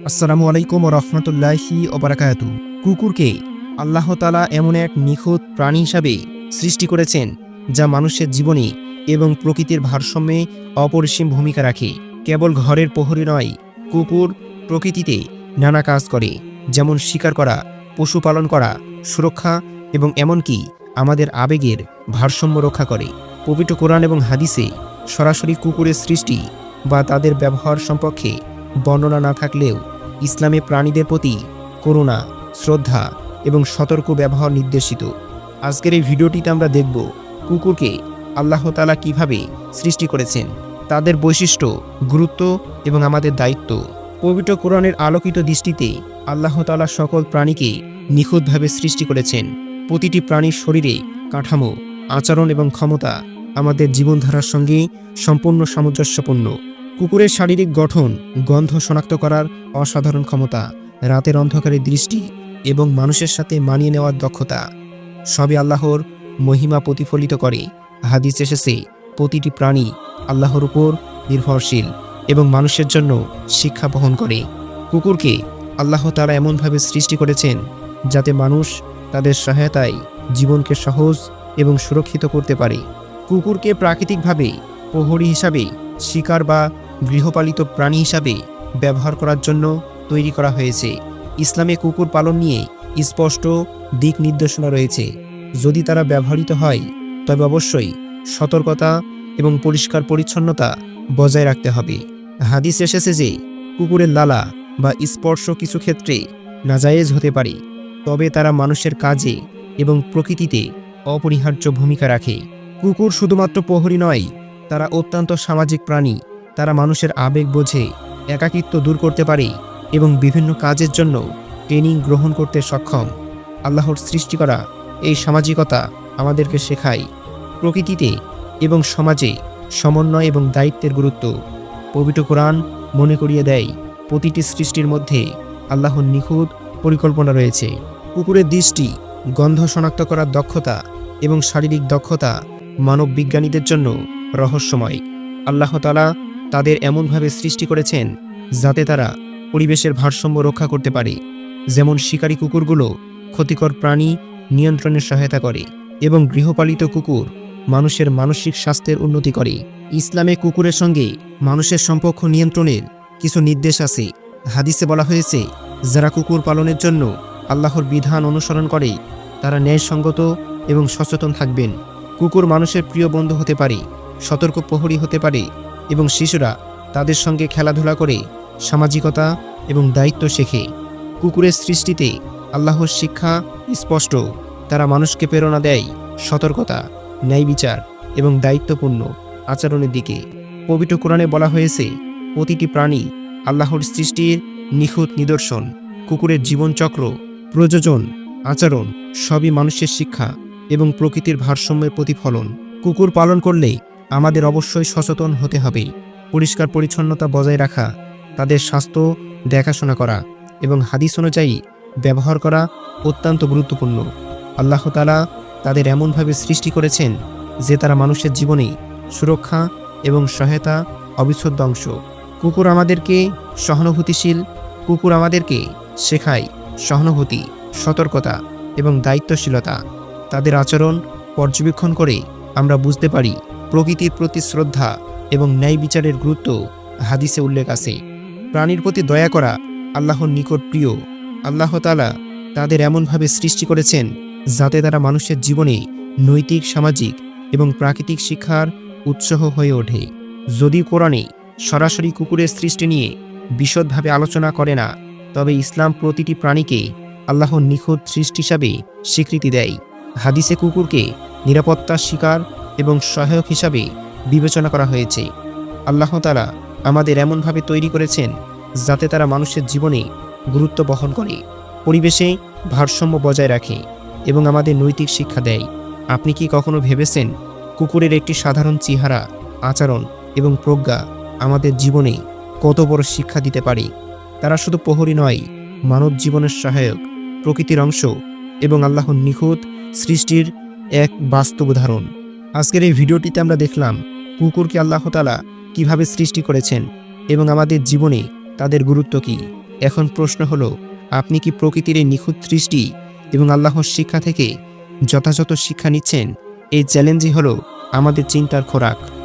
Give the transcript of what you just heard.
আসসালামু আলাইকুম ওয়া রাহমাতুল্লাহি ওয়া বারাকাতুহু। কুকুরকে আল্লাহ তাআলা এমন এক নিখুঁত প্রাণী হিসাবে সৃষ্টি করেছেন যা মানুষের জীবনে এবং প্রকৃতির ভারসাম্যে অপরিসীম ভূমিকা রাখে। কেবল ঘরের প্রহরী নয়, কুকুর প্রকৃতিতে নানা কাজ করে, যেমন শিকার করা, পশুপালন করা, সুরক্ষা এবং এমনকি আমাদের আবেগের ভারসাম্য রক্ষা করে। পবিত্র কোরআন এবং হাদিসে সরাসরি কুকুরের সৃষ্টি বা তাদের ব্যবহার সম্পর্কে বর্ণনা না থাকলেও ইসলামে প্রাণীদের প্রতি করুণা, শ্রদ্ধা এবং সতর্ক ব্যবহার নির্দেশিত। আজকের এই ভিডিওটিতে আমরা দেখব কুকুরকে আল্লাহ তাআলা কিভাবে সৃষ্টি করেছেন, তাদের বৈশিষ্ট্য, গুরুত্ব এবং আমাদের দায়িত্ব। পবিত্র কোরআনের আলোকিত দৃষ্টিতে আল্লাহ তাআলা সকল প্রাণীকে নিখুঁতভাবে সৃষ্টি করেছেন। প্রতিটি প্রাণীর শরীরে কাঠামো, আচরণ এবং ক্ষমতা আমাদের জীবনধারার সঙ্গে সম্পূর্ণ সামঞ্জস্যপূর্ণ। কুকুরের শারীরিক গঠন, গন্ধ শনাক্ত করার অসাধারণ ক্ষমতা, রাতের অন্ধকারে দৃষ্টি এবং মানুষের সাথে মানিয়ে নেওয়ার দক্ষতা সবই আল্লাহর মহিমা প্রতিফলিত করে। হাদিস এসেছে, প্রতিটি প্রাণী আল্লাহর উপর নির্ভরশীল এবং মানুষের জন্য শিক্ষা বহন করে। কুকুরকে আল্লাহ তাআলা এমনভাবে সৃষ্টি করেছেন যাতে মানুষ তাদের সহায়তায় জীবনকে সহজ এবং সুরক্ষিত করতে পারে। কুকুরকে প্রাকৃতিকভাবে প্রহরী হিসাবে, শিকার বা গৃহপালিত প্রাণী হিসাবে ব্যবহার করার জন্য তৈরি করা হয়েছে। ইসলামে কুকুর পালন নিয়ে স্পষ্ট দিক নির্দেশনা রয়েছে। যদি তারা ব্যবহৃত হয় তবে অবশ্যই সতর্কতা এবং পরিষ্কার পরিচ্ছন্নতা বজায় রাখতে হবে। হাদিস এসেছে যে কুকুরের লালা বা স্পর্শ কিছু ক্ষেত্রে নাজায়েজ হতে পারে, তবে তারা মানুষের কাজে এবং প্রকৃতিতে অপরিহার্য ভূমিকা রাখে। কুকুর শুধুমাত্র প্রহরী নয়, তারা অত্যন্ত সামাজিক প্রাণী। তারা মানুষের আবেগ বোঝে, একাকিত্ব দূর করতে পারে এবং বিভিন্ন কাজের জন্য ট্রেনিং গ্রহণ করতে সক্ষম। আল্লাহর সৃষ্টি করা এই সামাজিকতা আমাদেরকে শেখায় প্রকৃতিতে এবং সমাজে সমন্বয় এবং দায়িত্বের গুরুত্ব। পবিত্র কোরআন মনে করিয়ে দেয়, প্রতিটি সৃষ্টির মধ্যে আল্লাহর নিখুঁত পরিকল্পনা রয়েছে। কুকুরের দৃষ্টি, গন্ধ শনাক্ত করার দক্ষতা এবং শারীরিক দক্ষতা মানব বিজ্ঞানীদের জন্য রহস্যময়। আল্লাহ তাআলা তাদের এমনভাবে সৃষ্টি করেছেন যাতে তারা পরিবেশের ভারসাম্য রক্ষা করতে পারে। যেমন শিকারী কুকুরগুলো ক্ষতিকর প্রাণী নিয়ন্ত্রণে সহায়তা করে এবং গৃহপালিত কুকুর মানুষের মানসিক স্বাস্থ্যের উন্নতি করে। ইসলামে কুকুরের সঙ্গে মানুষের সম্পর্ক নিয়ন্ত্রণের কিছু নির্দেশ আছে। হাদিসে বলা হয়েছে, যারা কুকুর পালনের জন্য আল্লাহর বিধান অনুসরণ করে তারা ন্যায়সঙ্গত এবং সচেতন থাকবেন। কুকুর মানুষের প্রিয় বন্ধু হতে পারে, সতর্ক প্রহরী হতে পারে এবং শিশুরা তাদের সঙ্গে খেলাধুলা করে সামাজিকতা এবং দায়িত্ব শেখে। কুকুরের সৃষ্টিতে আল্লাহর শিক্ষা স্পষ্ট। তারা মানুষকে প্রেরণা দেয় সতর্কতা, ন্যায় বিচার এবং দায়িত্বপূর্ণ আচরণের দিকে। পবিত্র কোরআনে বলা হয়েছে, প্রতিটি প্রাণী আল্লাহর সৃষ্টির নিখুঁত নিদর্শন। কুকুরের জীবনচক্র, প্রযোজন, আচরণ সবই মানুষের শিক্ষা এবং প্রকৃতির ভারসাম্যের প্রতিফলন। কুকুর পালন করলে আমাদের অবশ্যই সচেতন হতে হবে। পরিষ্কার পরিচ্ছন্নতা বজায় রাখা, তাদের স্বাস্থ্য দেখাশোনা করা এবং হাদিস অনুযায়ী ব্যবহার করা অত্যন্ত গুরুত্বপূর্ণ। আল্লাহ তাআলা তাদের এমনভাবে সৃষ্টি করেছেন যে তারা মানুষের জীবনে সুরক্ষা এবং সহায়তা অবিচ্ছেদ্য অংশ। কুকুর আমাদেরকে শেখায় সহানুভূতি, সতর্কতা এবং দায়িত্বশীলতা। তাদের আচরণ পর্যবেক্ষণ করে আমরা বুঝতে পারি প্রকৃতির প্রতি শ্রদ্ধা এবং ন্যায় বিচারের গুরুত্ব হাদিসে উল্লেখ আছে। প্রাণীর প্রতি দয়া করা আল্লাহর নিকট প্রিয়। আল্লাহ তাআলা তাদের এমনভাবে সৃষ্টি করেছেন যাতে তারা মানুষের জীবনে নৈতিক, সামাজিক এবং প্রাকৃতিক শিক্ষার উৎস হয়ে ওঠে। যদি কোরআনে সরাসরি কুকুরের সৃষ্টি নিয়ে বিশদভাবে আলোচনা করে না, তবে ইসলাম প্রতিটি প্রাণীকে আল্লাহর নিখুঁত সৃষ্টি হিসাবে স্বীকৃতি দেয়। হাদিসে কুকুরকে নিরাপত্তা, শিকার এবং সহায়ক হিসাবে বিবেচনা করা হয়েছে। আল্লাহ তাআলা আমাদের এমনভাবে তৈরি করেছেন যাতে তারা মানুষের জীবনে গুরুত্ব বহন করে, পরিবেশে ভারসাম্য বজায় রাখে এবং আমাদের নৈতিক শিক্ষা দেয়। আপনি কি কখনো ভেবেছেন কুকুরের একটি সাধারণ চেহারা, আচরণ এবং প্রজ্ঞা আমাদের জীবনে কত বড় শিক্ষা দিতে পারে? তারা শুধু প্রহরী নয়, মানব জীবনের সহায়ক, প্রকৃতির অংশ এবং আল্লাহর নিখুঁত সৃষ্টির এক বাস্তব উদাহরণ। আজকের এই ভিডিওটিতে আমরা দেখলাম কুকুরকে আল্লাহ তাআলা কিভাবে সৃষ্টি করেছেন এবং আমাদের জীবনে তাদের গুরুত্ব কী। এখন প্রশ্ন হলো, আপনি কি প্রকৃতির এই নিখুঁত সৃষ্টি এবং আল্লাহর শিক্ষা থেকে যথাযথ শিক্ষা নিচ্ছেন? এই চ্যালেঞ্জই হলো আমাদের চিন্তার খোরাক।